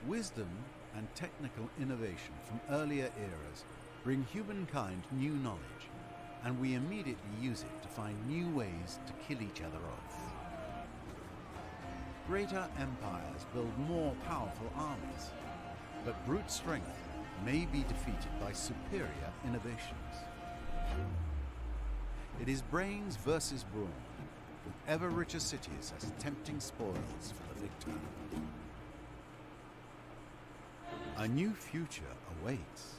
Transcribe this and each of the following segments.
Wisdom and technical innovation from earlier eras bring humankind new knowledge, and we immediately use it to find new ways to kill each other off. Greater empires build more powerful armies, but brute strength may be defeated by superior innovations. It is brains versus brawn, with ever richer cities as tempting spoils for the victor. A new future awaits.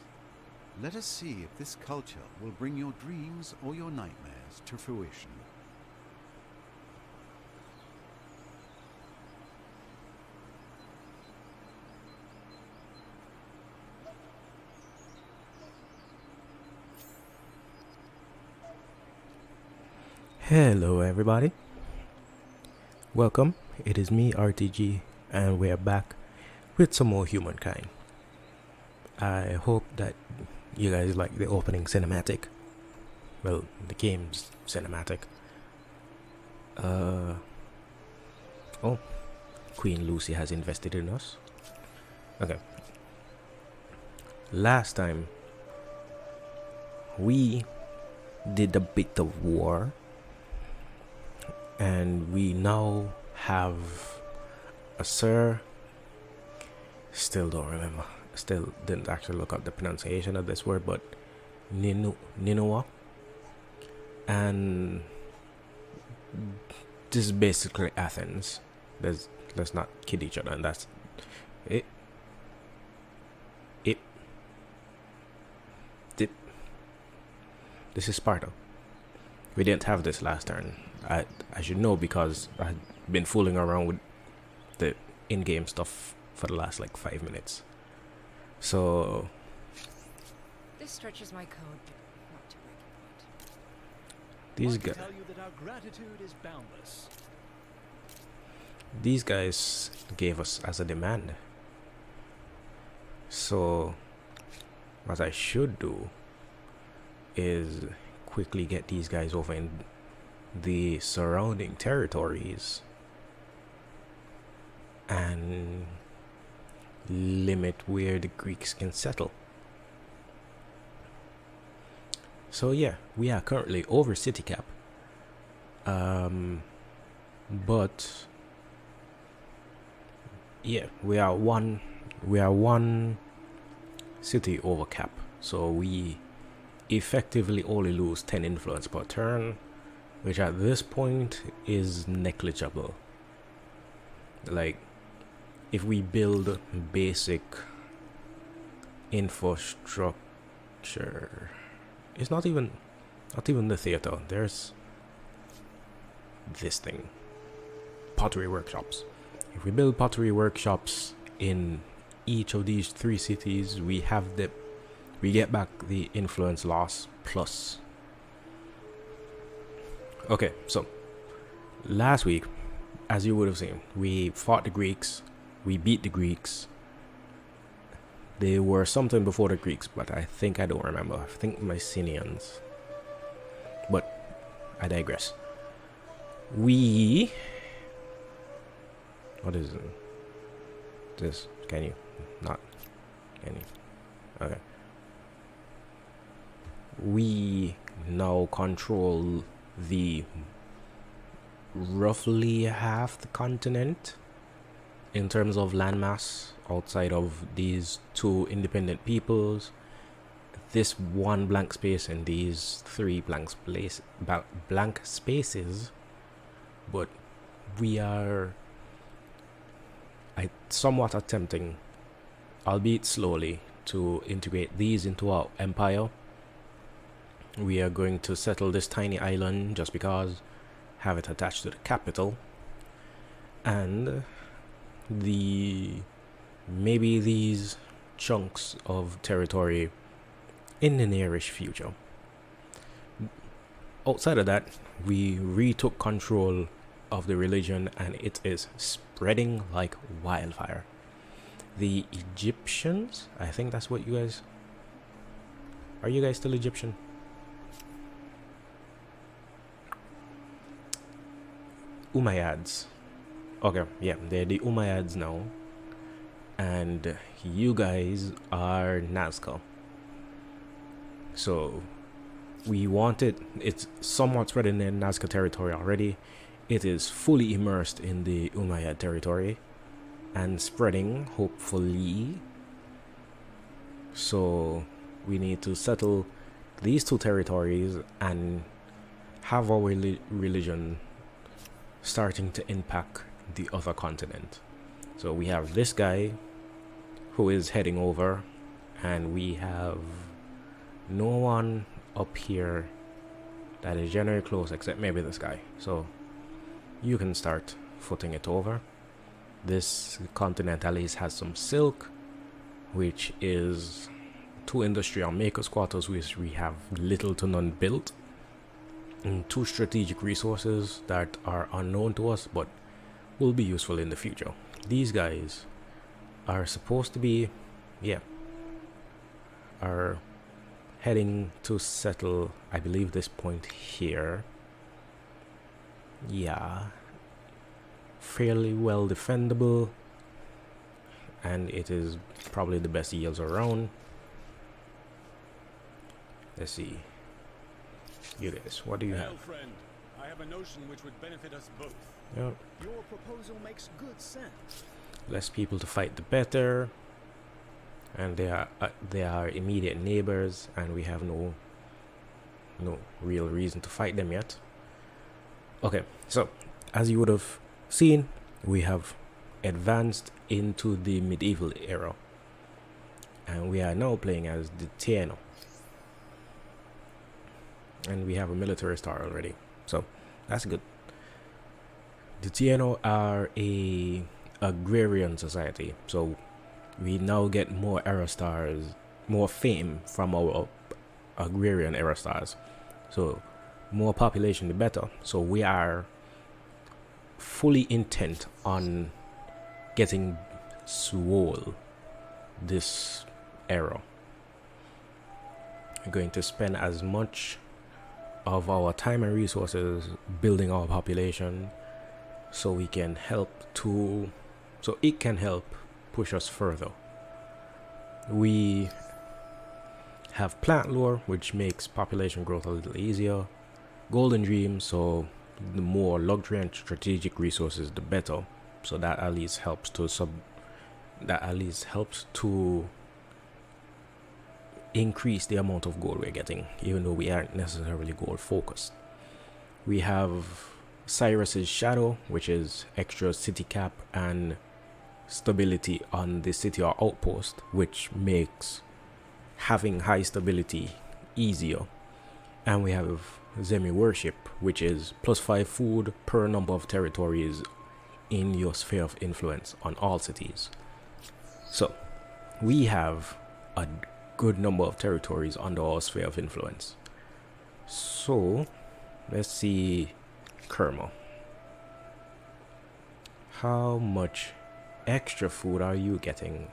Let us see if this culture will bring your dreams or your nightmares to fruition. Hello everybody, welcome. It is me, RTG, and we are back with some more Humankind. I hope that you guys like the opening cinematic. Well, the game's cinematic. Oh, Queen Lucy has invested in us. Okay. Last time we did a bit of war, and we now have a sir. Still don't remember. Still didn't actually look up the pronunciation of this word, but Ninua. And this is basically Athens. Let's not kid each other, and that's it. This is Sparta. We didn't have this last turn. I should know because I've been fooling around with the in-game stuff for the last like 5 minutes. So this stretches my code, but not to break your point. These guys tell you that our gratitude is boundless. These guys gave us as a demand. So what I should do is quickly get these guys over in the surrounding territories and limit where the Greeks can settle. So yeah, we are currently over city cap, but yeah, we are one city over cap, so we effectively only lose 10 influence per turn, which at this point is negligible. Like, if we build basic infrastructure, it's not even the theater. There's this thing, pottery workshops. If we build pottery workshops in each of these 3 cities, we get back the influence loss plus. Okay, so last week, as you would have seen, we fought the Greeks, we beat the Greeks. They were something before the Greeks, but I don't remember. I think Mycenaeans. But I digress. What is it? This, can you? Okay. We now control the roughly half the continent in terms of landmass outside of these 2 independent peoples, this 1 blank space and these 3 blank spaces. But we are somewhat attempting, albeit slowly, to integrate these into our empire. We are going to settle this tiny island just because, have it attached to the capital, and maybe these chunks of territory in the nearish future. Outside of that, we retook control of the religion, and it is spreading like wildfire. The Egyptians, I think that's what you guys... Are you guys still Egyptian? Umayyads. Okay, yeah, they're the Umayyads now. and you guys are Nazca. So we want it. It's somewhat spread in the Nazca territory already. It is fully immersed in the Umayyad territory and spreading, hopefully. So we need to settle these two territories and have our religion starting to impact the other continent. So we have this guy who is heading over, and we have no one up here that is generally close except maybe this guy. So you can start footing it over. This continent at least has some silk, which is 2 industrial makers quarters, which we have little to none built, and 2 strategic resources that are unknown to us but will be useful in the future. These guys are supposed to be, are heading to settle, I believe, this point here. Yeah, fairly well defendable, and it is probably the best yields around. Let's see. You guys, what do you have? Friend, I have a notion which would benefit us both. Yep. Your proposal makes good sense. Less people to fight, the better. And they are immediate neighbors, and we have no real reason to fight them yet. Okay, so as you would have seen, we have advanced into the medieval era, and we are now playing as the Tieno, and we have a military star already, so that's good. The Tieno are a agrarian society, so we now get more era stars, more fame from our agrarian era stars. So more population the better. So we are fully intent on getting swole this era. We're going to spend as much of our time and resources building our population so we can it can help push us further. We have plant lore, which makes population growth a little easier. Golden dream, so the more luxury and strategic resources, the better. So that at least helps to increase the amount of gold we're getting, even though we aren't necessarily gold focused. We have Cyrus's shadow, which is extra city cap and stability on the city or outpost, which makes having high stability easier. And we have Zemi worship, which is +5 food per number of territories in your sphere of influence on all cities. So we have a good number of territories under our sphere of influence. So let's see, Kerma, how much extra food are you getting?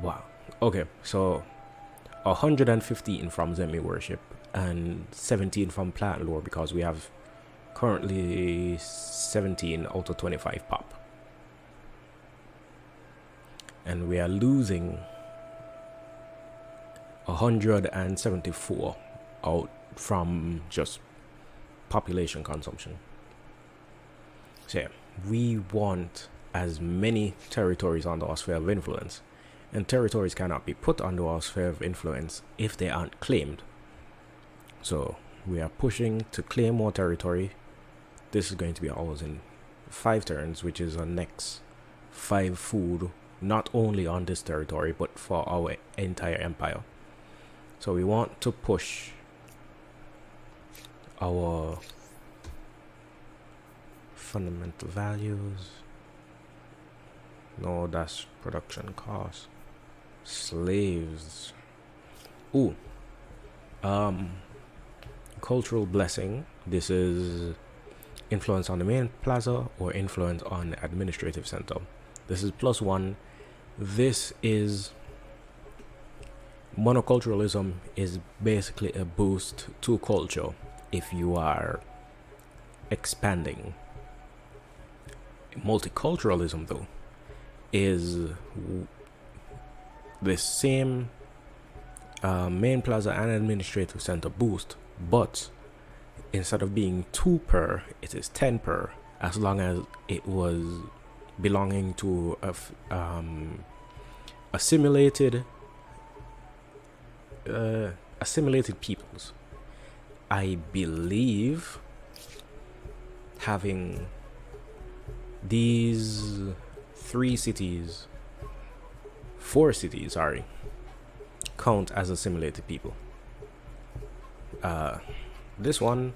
Wow. Okay, so 115 from Zemi worship and 17 from plant lore, because we have currently 17 out of 25 pop, and we are losing 174 out from just population consumption. So yeah, we want as many territories under our sphere of influence, and territories cannot be put under our sphere of influence if they aren't claimed. So we are pushing to claim more territory. This is going to be ours in 5 turns, which is our next 5 food, not only on this territory but for our entire empire. So we want to push our fundamental values. No, that's production cost. Slaves. Ooh. Cultural blessing. This is influence on the main plaza or influence on the administrative center. This is +1. This is monoculturalism, is basically a boost to culture if you are expanding. Multiculturalism, though, is the same main plaza and administrative center boost, but instead of being 2 per, it is 10 per, as long as it was belonging to assimilated peoples. I believe having these 4 cities, sorry, count as assimilated people. This one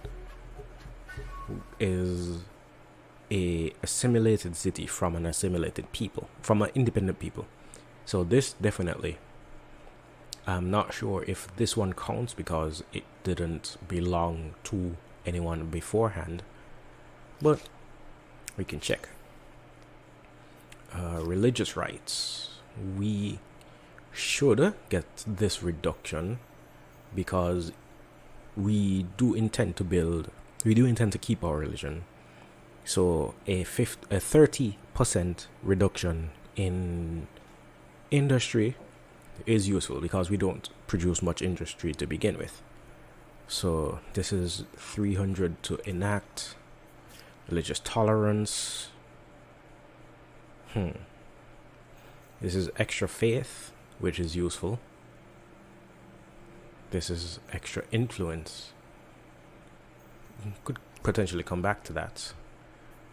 is a assimilated city from an assimilated people, from an independent people. So this definitely, I'm not sure if this one counts because it didn't belong to anyone beforehand, but we can check. Religious rights, we should get this reduction because we do intend to keep our religion. So a 30% reduction in industry is useful because we don't produce much industry to begin with. So this is 300 to enact. Religious tolerance. This is extra faith, which is useful. This is extra influence. Could potentially come back to that.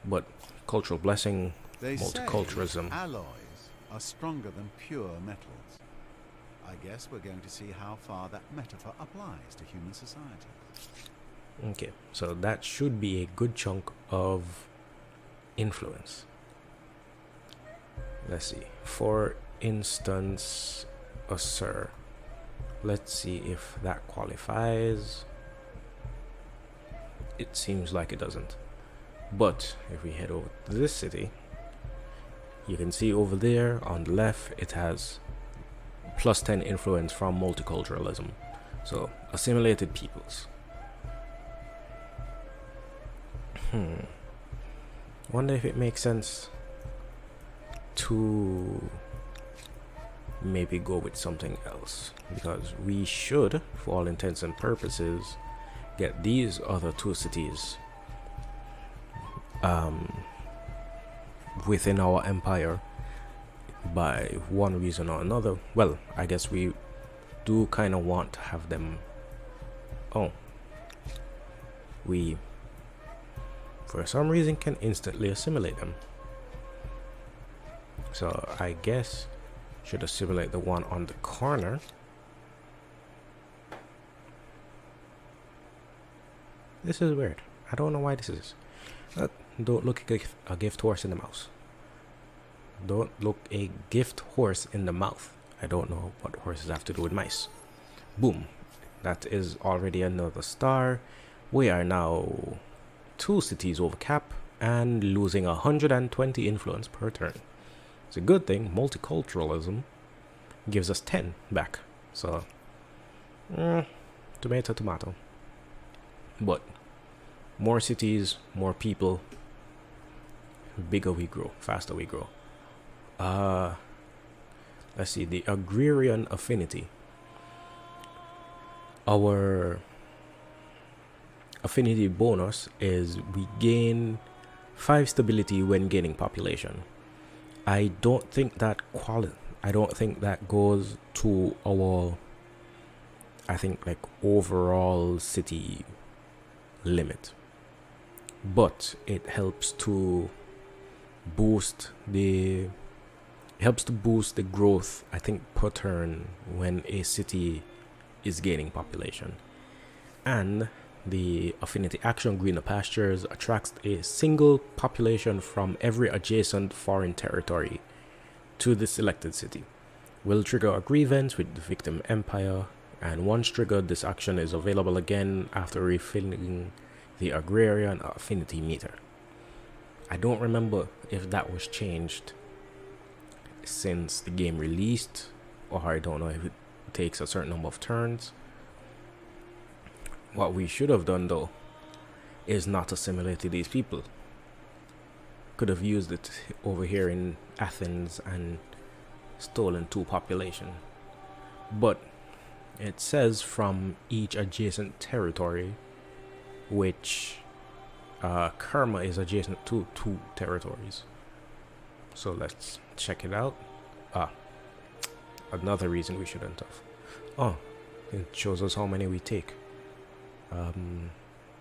But cultural blessing, They multiculturalism. say alloys are stronger than pure metals. I guess we're going to see how far that metaphor applies to human society. Okay, so that should be a good chunk of influence. Let's see. For instance, a sir. Let's see if that qualifies. It seems like it doesn't. But if we head over to this city, you can see over there on the left, it has plus 10 influence from multiculturalism. So assimilated peoples. Wonder if it makes sense to maybe go with something else, because we should, for all intents and purposes, get these other 2 cities within our empire by one reason or another. Well, I guess we do kind of want to have them. We for some reason can instantly assimilate them. So I guess should assimilate the one on the corner. This is weird. I don't know why this is. Don't look a gift horse in the mouth. Don't look a gift horse in the mouth. I don't know what horses have to do with mice. Boom. That is already another star. We are now 2 cities over cap and losing 120 influence per turn. It's a good thing. Multiculturalism gives us 10 back. So, tomato. But more cities, more people, bigger we grow, faster we grow. Let's see, the agrarian affinity. Our affinity bonus is we gain 5 stability when gaining population. I don't think that goes to our, I think, like overall city limit, but it helps to boost the growth, I think, per turn when a city is gaining population. And the affinity action greener pastures attracts a single population from every adjacent foreign territory to the selected city. Will trigger a grievance with the victim empire, and once triggered, this action is available again after refilling the agrarian affinity meter. I don't remember if that was changed since the game released, or I don't know if it takes a certain number of turns. What we should have done, though, is not assimilate these people, could have used it over here in Athens and stolen 2 population. But it says from each adjacent territory, which Kerma is adjacent to 2 territories. So let's check it out. Another reason we shouldn't have. Oh, it shows us how many we take.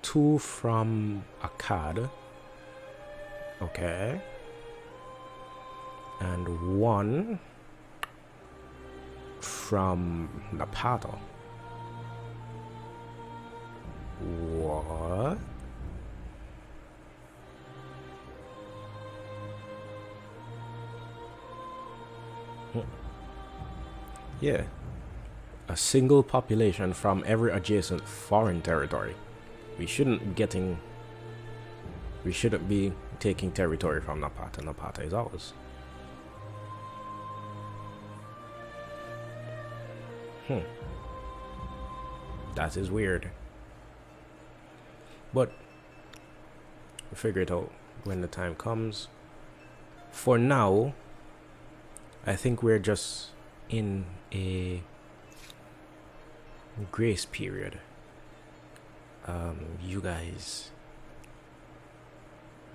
2 from Akkad. Okay. And 1 from Napata. What? Yeah. A single population from every adjacent foreign territory. We shouldn't be taking territory from Napata. Napata is ours. That is weird. But we'll figure it out when the time comes. For now, I think we're just in a grace period. You guys,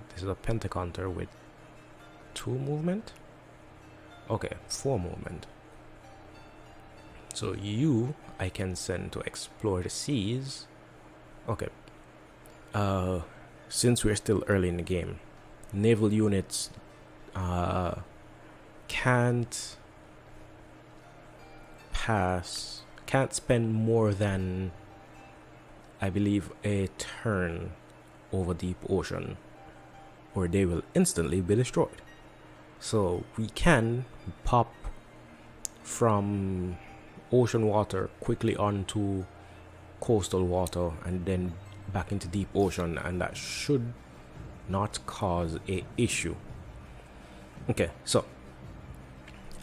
this is a pentacounter with 2 movement. Okay, 4 movement. So you, I can send to explore the seas. Okay. Since we're still early in the game, naval units can't spend more than, I believe, a turn over deep ocean, or they will instantly be destroyed. So we can pop from ocean water quickly onto coastal water and then back into deep ocean, and that should not cause a issue. Okay, so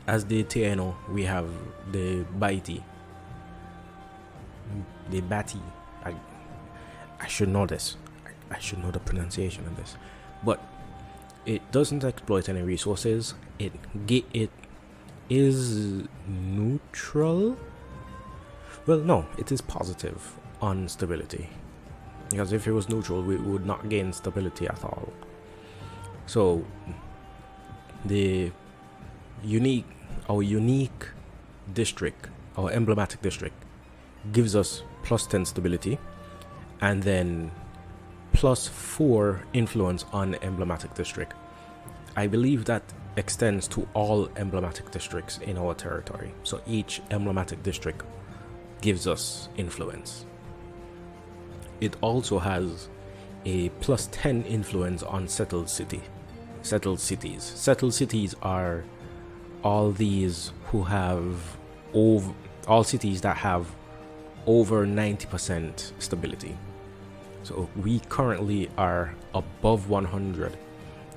as the Tieno, we have the Baiti. The Bati. I should know this. I should know the pronunciation of this. But it doesn't exploit any resources. It is neutral. Well, no, it is positive on stability. Because if it was neutral, we would not gain stability at all. So our unique district, our emblematic district, gives us plus 10 stability, and then plus 4 influence on emblematic district. I believe that extends to all emblematic districts in our territory. So each emblematic district gives us influence. It also has a plus 10 influence on settled cities. Settled cities are all cities that have over 90% stability. So we currently are above 100.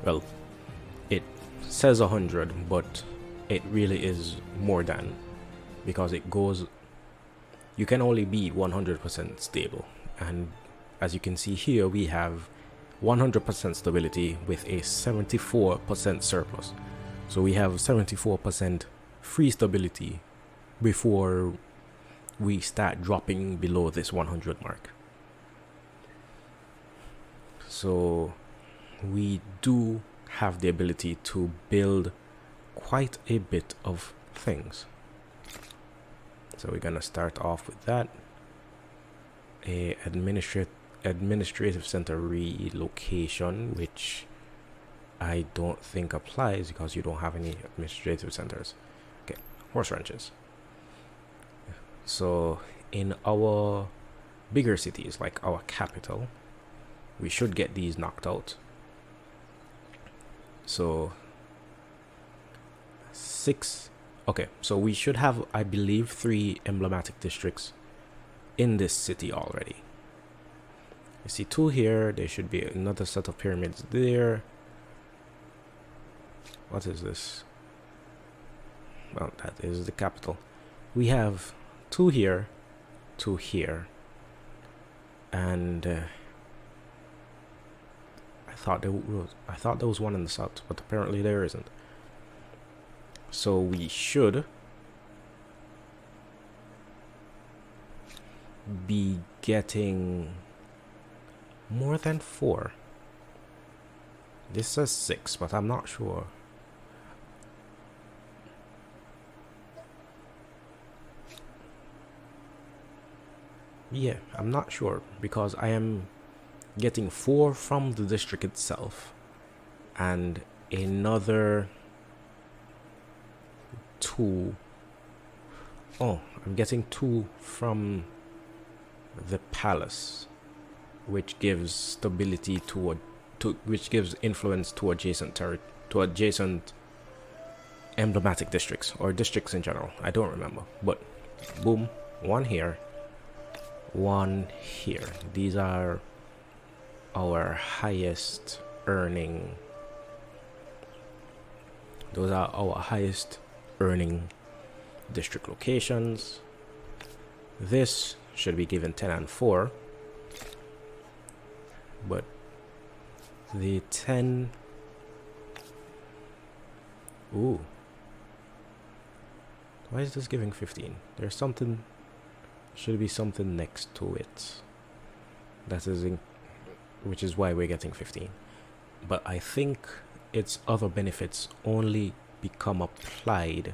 Well, it says 100, but it really is more than, because it goes, you can only be 100% stable. And as you can see here, we have 100% stability with a 74% surplus. So we have 74% free stability before we start dropping below this 100 mark. So we do have the ability to build quite a bit of things. So we're gonna start off with that. A administrative center relocation, which I don't think applies because you don't have any administrative centers. Okay, horse ranches. So in our bigger cities, like our capital, we should get these knocked out. So 6. Okay, so we should have, I believe, 3 emblematic districts in this city already. You see 2 here. There should be another set of pyramids there. What is this? Well, that is the capital. We have 2 here, 2 here, and I I thought there was one in the south, but apparently there isn't. So we should be getting more than 4. This says 6, but I'm not sure. Yeah, I'm not sure because I am getting 4 from the district itself and another 2. Oh, I'm getting 2 from the palace, which gives stability which gives influence to adjacent emblematic districts or districts in general. I don't remember, but boom, 1 here, 1 here. These are our highest earning. Those are our highest earning district locations. This should be given 10 and 4, but the 10. Ooh. Why is this giving 15? There's something. Should be something next to it. That is which is why we're getting 15. But I think its other benefits only become applied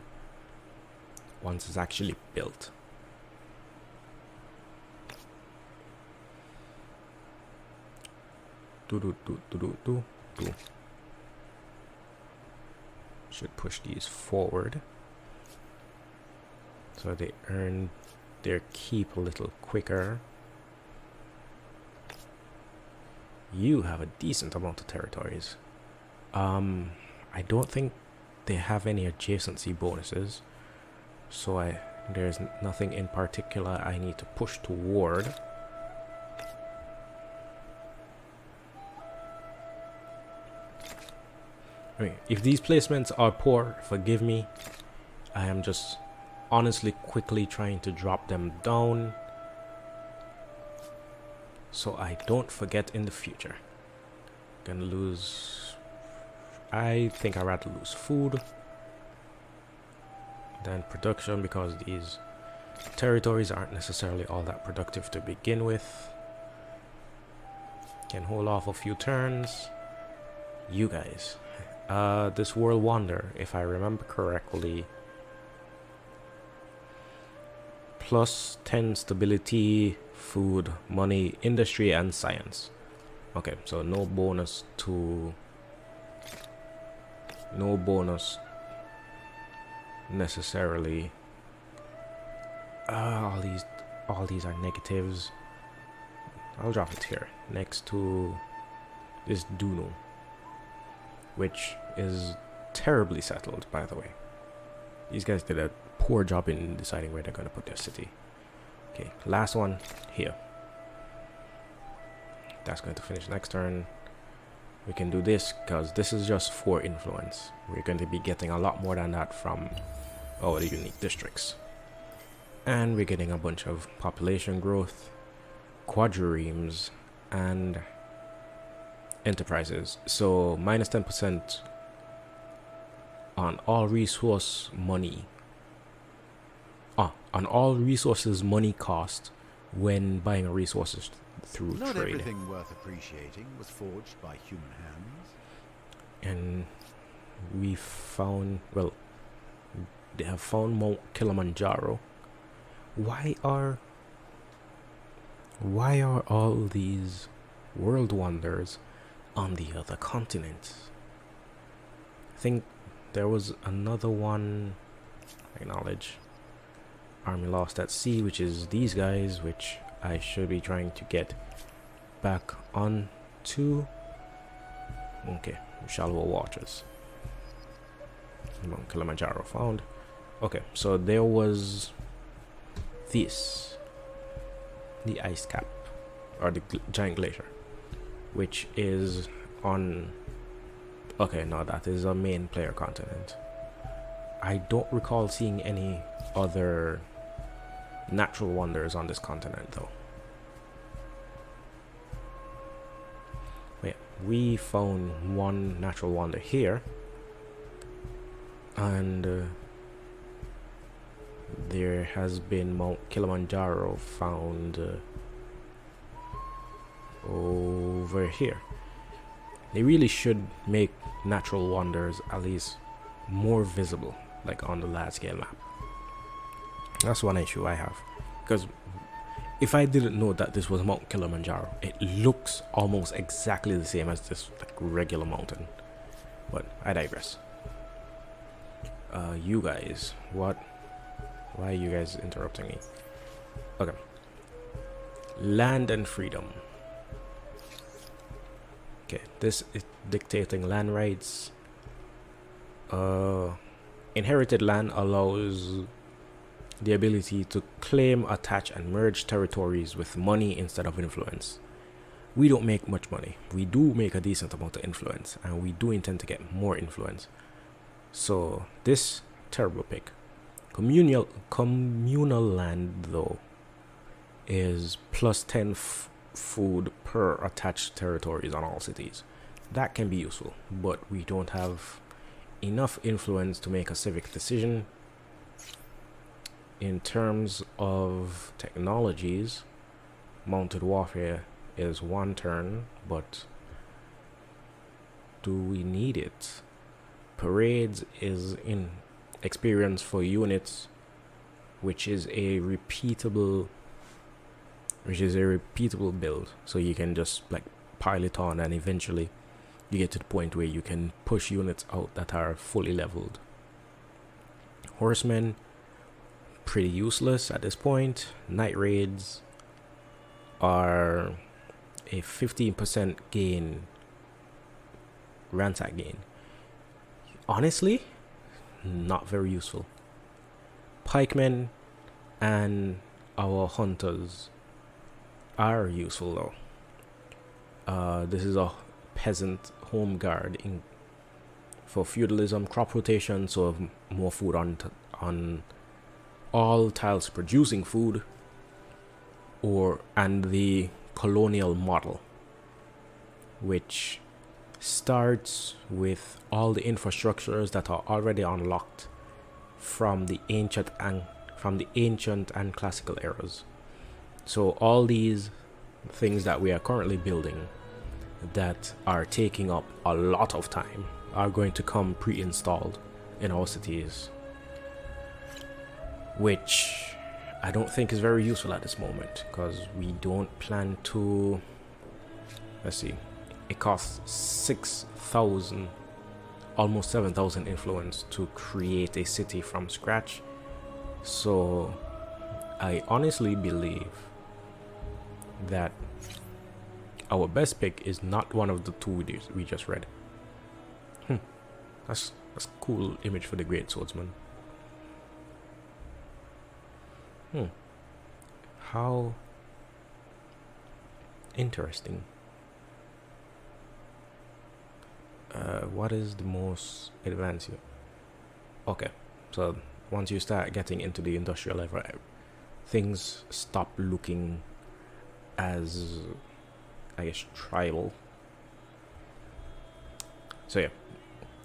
once it's actually built. Should push these forward so they earn their keep a little quicker. You have a decent amount of territories. I don't think they have any adjacency bonuses, so there's nothing in particular I need to push toward. I mean, if these placements are poor, forgive me. I am just honestly quickly trying to drop them down so I don't forget in the future. Gonna lose. I think I'd rather lose food than production because these territories aren't necessarily all that productive to begin with. Can hold off a few turns. You guys, this world wonder, if I remember correctly, plus 10 stability, food, money, industry, and science. Okay, so no bonus necessarily. All these are negatives. I'll drop it here next to this Duno, which is terribly settled, by the way. These guys did a poor job in deciding where they're going to put their city. Okay, last one here. That's going to finish next turn. We can do this because this is just for influence. We're going to be getting a lot more than that from our unique districts. And we're getting a bunch of population growth, quadriremes, and enterprises. So minus 10% on all resource money. On all resources money cost when buying resources through Not trade. everything worth appreciating was forged by human hands. And we found, well, they have found Mount Kilimanjaro. Why are all these world wonders on the other continents? I think there was another one. Acknowledge. Army lost at sea, which is these guys, which I should be trying to get back onto. Okay, shallower waters. Mount Kilimanjaro found. Okay, so there was this, the ice cap, or the giant glacier, which is on. Okay, no, that is a main player continent. I don't recall seeing any other natural wonders on this continent, though. Wait, we found one natural wonder here, and there has been Mount Kilimanjaro found over here. They really should make natural wonders at least more visible, like on the large scale map. That's one issue I have, because if I didn't know that this was Mount Kilimanjaro, it looks almost exactly the same as this like regular mountain. But I digress. You guys, why are you guys interrupting me? Okay. Land and freedom. Okay, this is dictating land rights. Inherited land allows the ability to claim, attach, and merge territories with money instead of influence. We don't make much money. We do make a decent amount of influence, and we do intend to get more influence. So this terrible pick. Communal land though is plus 10 food per attached territories on all cities. That can be useful, but we don't have enough influence to make a civic decision. In terms of technologies, mounted warfare is 1 turn, but do we need it? Parades is in experience for units, which is a repeatable build, so you can just like pile it on, and eventually you get to the point where you can push units out that are fully leveled. Horsemen, pretty useless at this point. Night raids are a 15% gain, ransack gain. Honestly, not very useful. Pikemen and our hunters are useful though. This is a peasant home guard for feudalism, crop rotation, so more food on all tiles producing food, and the colonial model, which starts with all the infrastructures that are already unlocked from the ancient and classical eras. So all these things that we are currently building that are taking up a lot of time are going to come pre-installed in our cities, which I don't think is very useful at this moment, because we don't plan to. Let's see, it costs 6,000, almost 7,000 influence to create a city from scratch. So I honestly believe that our best pick is not one of the two we just read. That's a cool image for the Great Swordsman. How interesting. What is the most advanced here? Okay, so once you start getting into the industrial level, things stop looking as, I guess, tribal. So yeah,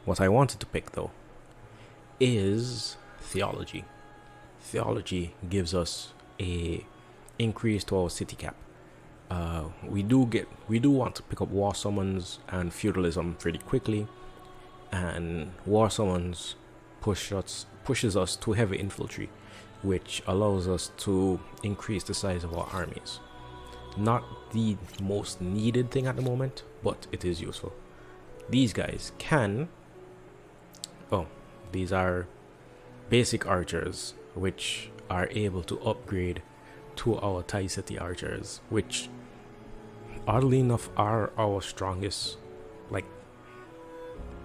what I wanted to pick though is theology. Theology gives us a increase to our city cap. We do want to pick up war summons and feudalism pretty quickly, and war summons pushes us to heavy infantry, which allows us to increase the size of our armies. Not the most needed thing at the moment, but it is useful. These guys can these are basic archers, which are able to upgrade to our Thai City archers, which oddly enough are our strongest. Like,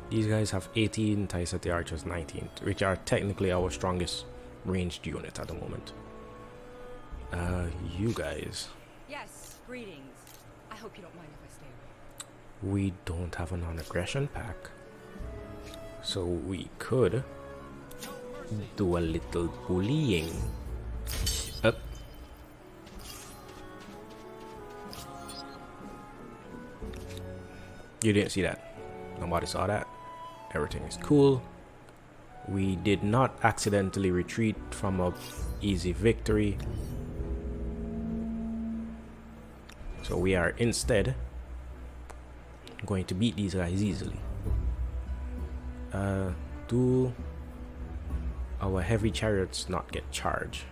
these guys have 18, Thai City archers 19, which are technically our strongest ranged unit at the moment. You guys. Yes, greetings. I hope you don't mind if I stay away. We don't have a non-aggression pack, so we could do a little bullying. You didn't see that. Nobody saw that. Everything is cool. We did not accidentally retreat from a easy victory. So we are instead going to beat these guys easily. Do our heavy chariots not get charged?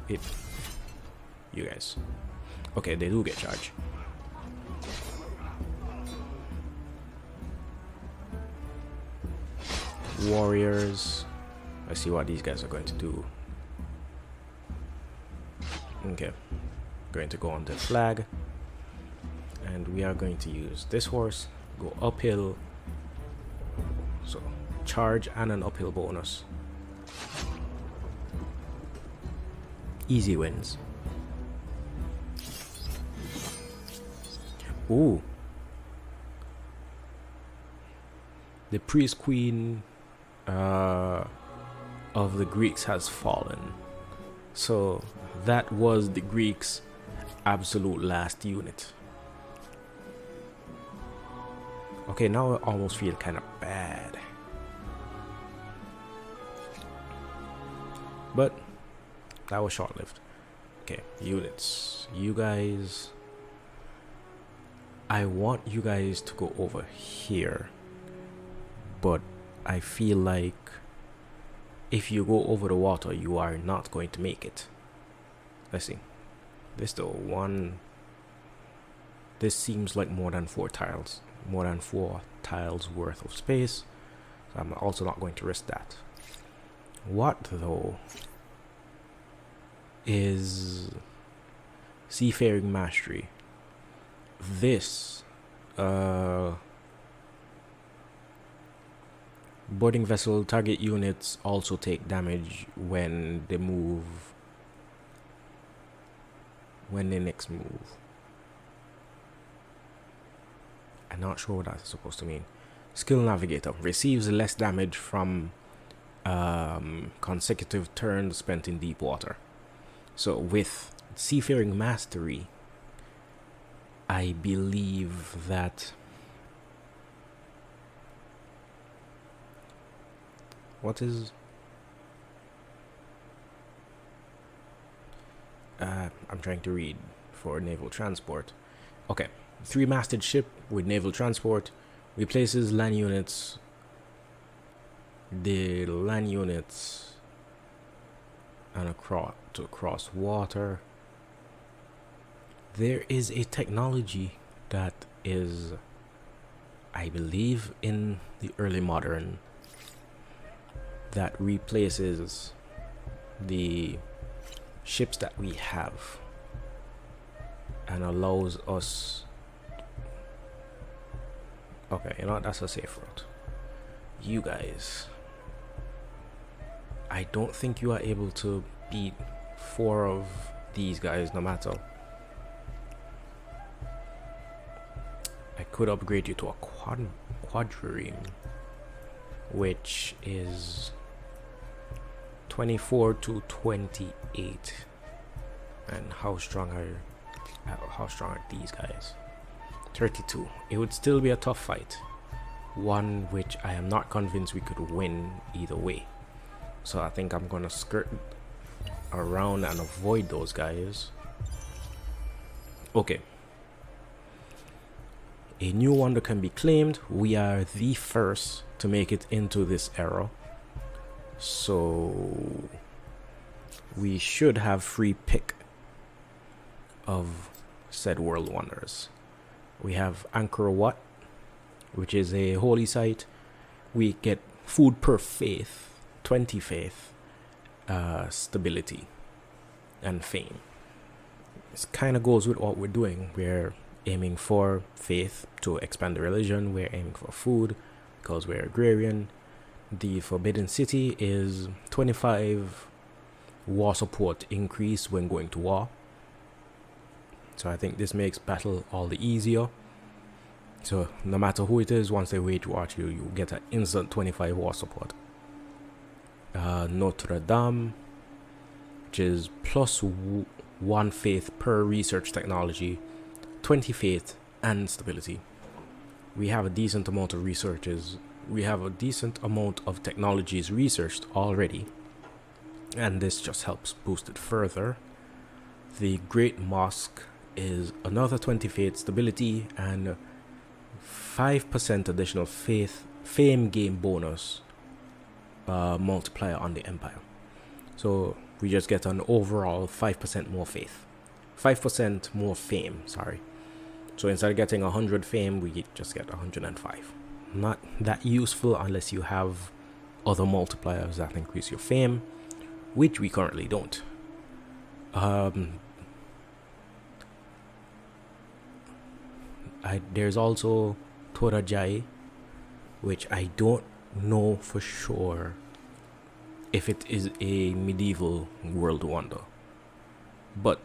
You guys. Okay, they do get charged. Warriors. Let's see what these guys are going to do. Okay. Going to go on the flag. And we are going to use this horse. Go uphill. So, charge and an uphill bonus. Easy wins. Ooh. The priest queen of the Greeks has fallen. So that was the Greeks' absolute last unit. Okay, now I almost feel kind of bad. But that was short-lived. Okay, units. You guys... I want you guys to go over here. But I feel like if you go over the water, you are not going to make it. Let's see. This though, this seems like more than 4 tiles. More than 4 tiles worth of space. So I'm also not going to risk that. What though is seafaring mastery? This boarding vessel target units also take damage when they move, when they next move. I'm not sure what that's supposed to mean. Skill navigator receives less damage from consecutive turns spent in deep water. So with seafaring mastery, I believe that what is I'm trying to read for naval transport. Okay, 3-masted ship with naval transport replaces land units. The land units and across water. There is a technology that is, I believe, in the early modern that replaces the ships that we have and allows us. Okay, you know what? That's a safe route. You guys, I don't think you are able to beat 4 of these guys no matter. I could upgrade you to a quadrireme, which is 24 to 28. And how strong are these guys? 32. It would still be a tough fight, one which I am not convinced we could win either way. So I think I'm gonna skirt around and avoid those guys. Okay, a new wonder can be claimed. We are the first to make it into this era, so we should have free pick of said world wonders. We have Angkor Wat, which is a holy site. We get food per faith, 20 faith, stability, and fame. This kind of goes with what we're doing. We're aiming for faith to expand the religion. We're aiming for food because we're agrarian. The Forbidden City is 25 war support increase when going to war. So I think this makes battle all the easier. So no matter who it is, once they wage war at you, you get an instant 25 war support. Notre Dame, which is plus 1 faith per research technology, 20 faith and stability. we have a decent amount of researches. We have a decent amount of technologies researched already, and this just helps boost it further. The Great Mosque is another 20 faith stability and 5% additional fame game bonus multiplier on the Empire. So we just get an overall 5% more faith. 5% more fame, sorry. So instead of getting 100 fame, we just get 105. Not that useful unless you have other multipliers that increase your fame, which we currently don't. There's also Torajai, which I don't know for sure if it is a medieval world wonder. But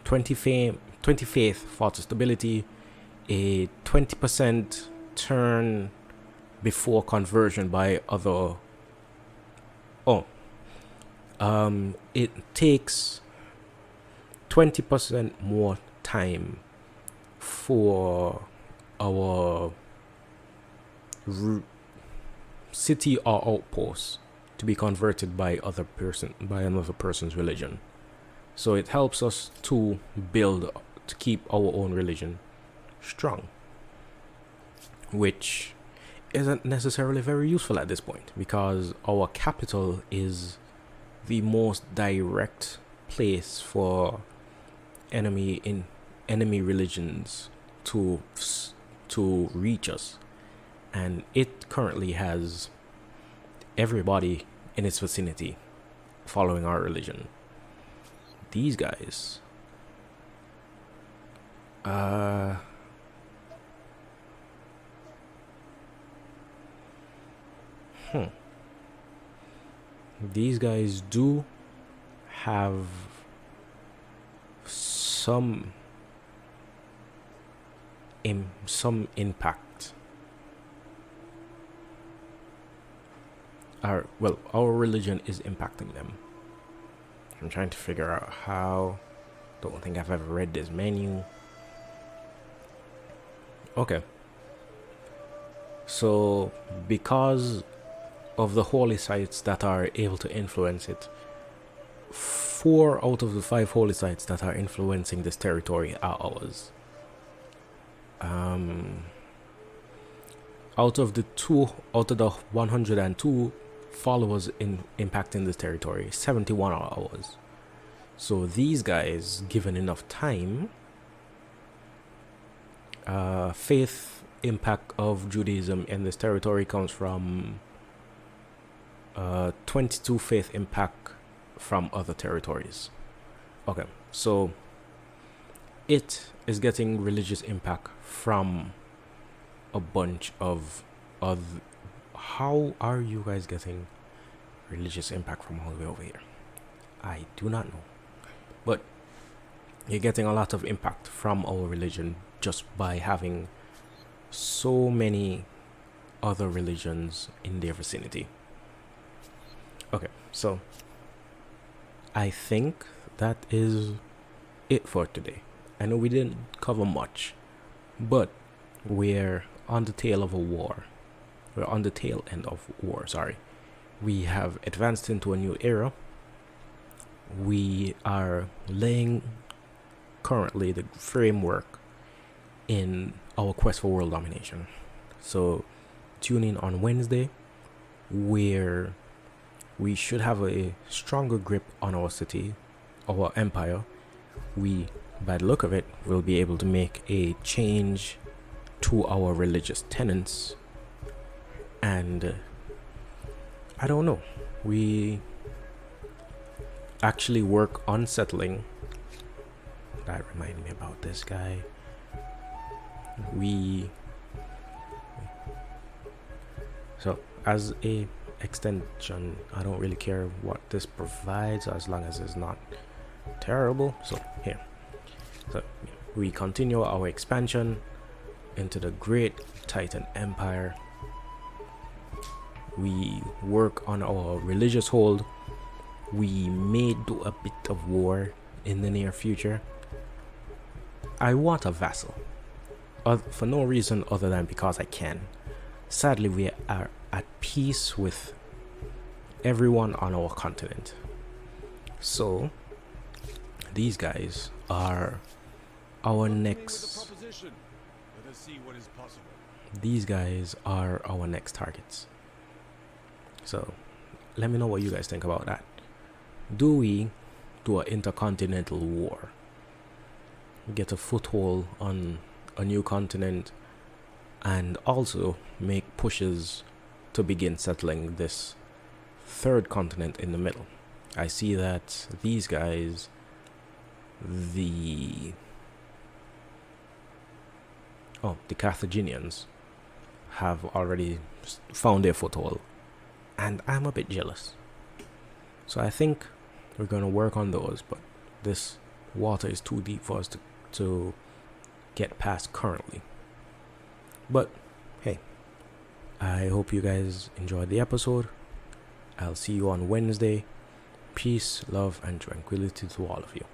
20 faith for stability, a 20% turn before conversion by other. It takes 20% more time for our city or outpost to be converted by another person's religion. So it helps us to keep our own religion strong, which isn't necessarily very useful at this point because our capital is the most direct place for enemy religions to reach us, and it currently has everybody in its vicinity following our religion. These guys these guys do have some impact. Our religion is impacting them. I'm trying to figure out how. Don't think I've ever read this menu. Okay. So, because of the holy sites that are able to influence it, 4 out of the 5 holy sites that are influencing this territory are ours. Out of the 102 followers impacting this territory, 71 are ours. So these guys, given enough time, faith impact of Judaism in this territory comes from 22 faith impact from other territories. Okay, so it is getting religious impact from a bunch of how are you guys getting religious impact from all the way over here? I do not know. But you're getting a lot of impact from our religion just by having so many other religions in their vicinity. Okay, so I think that is it for today. I know we didn't cover much, but we're on the tail of a war. We're on the tail end of war, sorry. We have advanced into a new era. We are laying currently the framework in our quest for world domination. So tune in on Wednesday, where we should have a stronger grip on our city, our empire. We, by the look of it, will be able to make a change to our religious tenets. And I don't know, we actually work on settling. That reminded me about this guy. So as a extension, I don't really care what this provides as long as it's not terrible. So here, so we continue our expansion into the Great Titan Empire. We work on our religious hold. We may do a bit of war in the near future. I want a vassal. for no reason other than because I can. Sadly, we are at peace with everyone on our continent. So these guys are our next. Let us see what is possible. These guys are our next targets. So let me know what you guys think about that. Do we do an intercontinental war? Get a foothold on a new continent and also make pushes to begin settling this third continent in the middle? I see that these guys, the Carthaginians, have already found their foothold, and I'm a bit jealous. So I think we're gonna work on those, but this water is too deep for us to get past currently. But hey, I hope you guys enjoyed the episode. I'll see you on Wednesday. Peace, love, and tranquility to all of you.